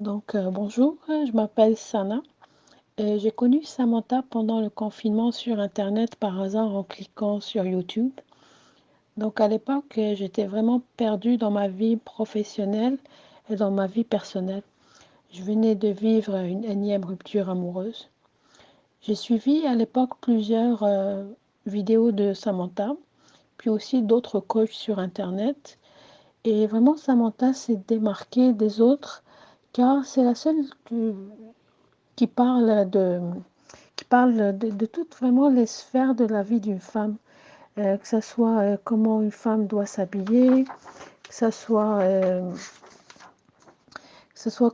Bonjour, je m'appelle Sana. J'ai connu Samantha pendant le confinement sur Internet par hasard en cliquant sur YouTube. À l'époque, j'étais vraiment perdue dans ma vie professionnelle et dans ma vie personnelle. Je venais de vivre une énième rupture amoureuse. J'ai suivi à l'époque plusieurs vidéos de Samantha, puis aussi d'autres coachs sur Internet. Et vraiment, Samantha s'est démarquée des autres car c'est la seule qui parle de toutes vraiment les sphères de la vie d'une femme, que ce soit comment une femme doit s'habiller, que ce soit,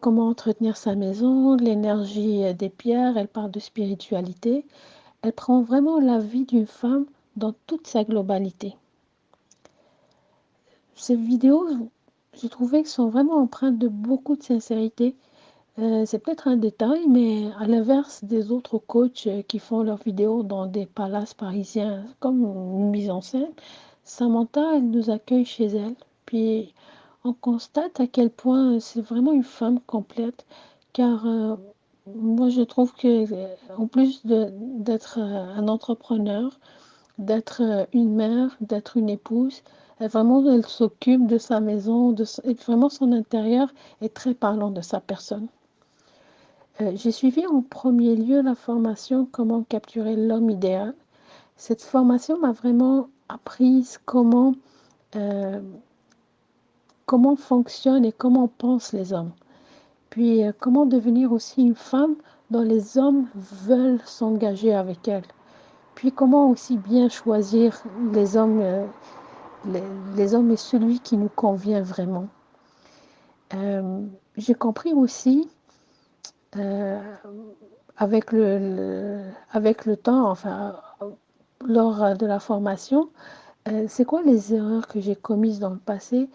comment entretenir sa maison, l'énergie des pierres, elle parle de spiritualité, elle prend vraiment la vie d'une femme dans toute sa globalité. Ces vidéos, j'ai trouvé qu'elles sont vraiment empreintes de beaucoup de sincérité. C'est peut-être un détail, mais à l'inverse des autres coachs qui font leurs vidéos dans des palaces parisiens, comme une mise en scène, Samantha, elle nous accueille chez elle. Puis on constate à quel point c'est vraiment une femme complète, car moi je trouve que en plus d'être un entrepreneur, d'être une mère, d'être une épouse, elle s'occupe de sa maison, et vraiment son intérieur est très parlant de sa personne. J'ai suivi en premier lieu la formation Comment capturer l'homme idéal. Cette formation m'a vraiment appris euh, comment fonctionnent et comment pensent les hommes. Puis comment devenir aussi une femme dont les hommes veulent s'engager avec elle. Puis comment aussi bien choisir les hommes, les hommes et celui qui nous convient vraiment. Euh, j'ai compris aussi euh, avec le temps, enfin, lors de la formation, c'est quoi les erreurs que j'ai commises dans le passé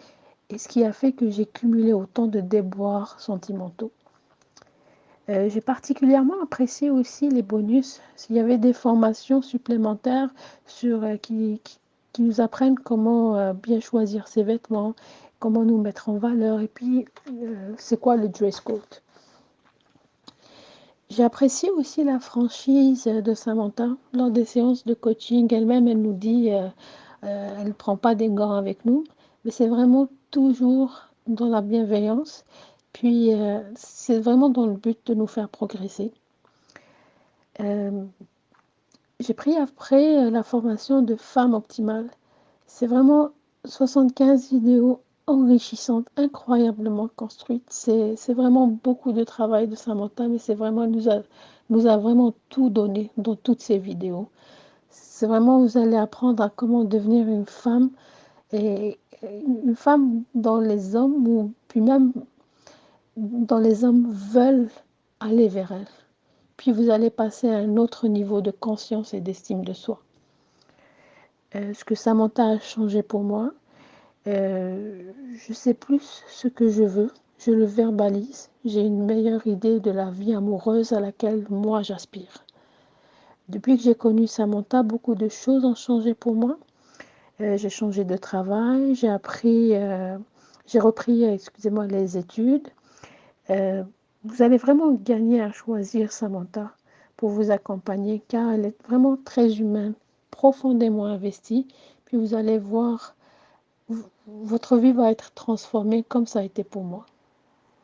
et ce qui a fait que j'ai cumulé autant de déboires sentimentaux. J'ai particulièrement apprécié aussi les bonus. S'il y avait des formations supplémentaires qui nous apprennent comment bien choisir ses vêtements, comment nous mettre en valeur et puis c'est quoi le dress code. J'ai apprécié aussi la franchise de Samantha lors des séances de coaching. Elle-même, elle nous dit, elle ne prend pas des gants avec nous, mais c'est vraiment toujours dans la bienveillance. Puis, c'est vraiment dans le but de nous faire progresser. Euh, j'ai pris après la formation de femme optimale. C'est vraiment 75 vidéos enrichissantes, incroyablement construites. C'est vraiment beaucoup de travail de Samantha, mais c'est vraiment, nous a vraiment tout donné dans toutes ces vidéos. C'est vraiment, vous allez apprendre à comment devenir une femme et une femme dont les hommes, ou puis même dont les hommes veulent aller vers elle. Puis vous allez passer à un autre niveau de conscience et d'estime de soi. Ce que Samantha a changé pour moi, je sais plus ce que je veux, je le verbalise, j'ai une meilleure idée de la vie amoureuse à laquelle moi j'aspire. Depuis que j'ai connu Samantha, beaucoup de choses ont changé pour moi. J'ai changé de travail, j'ai repris, excusez-moi, les études. Euh, Vous allez vraiment gagner à choisir Samantha pour vous accompagner car elle est vraiment très humaine, profondément investie. Puis vous allez voir, votre vie va être transformée comme ça a été pour moi.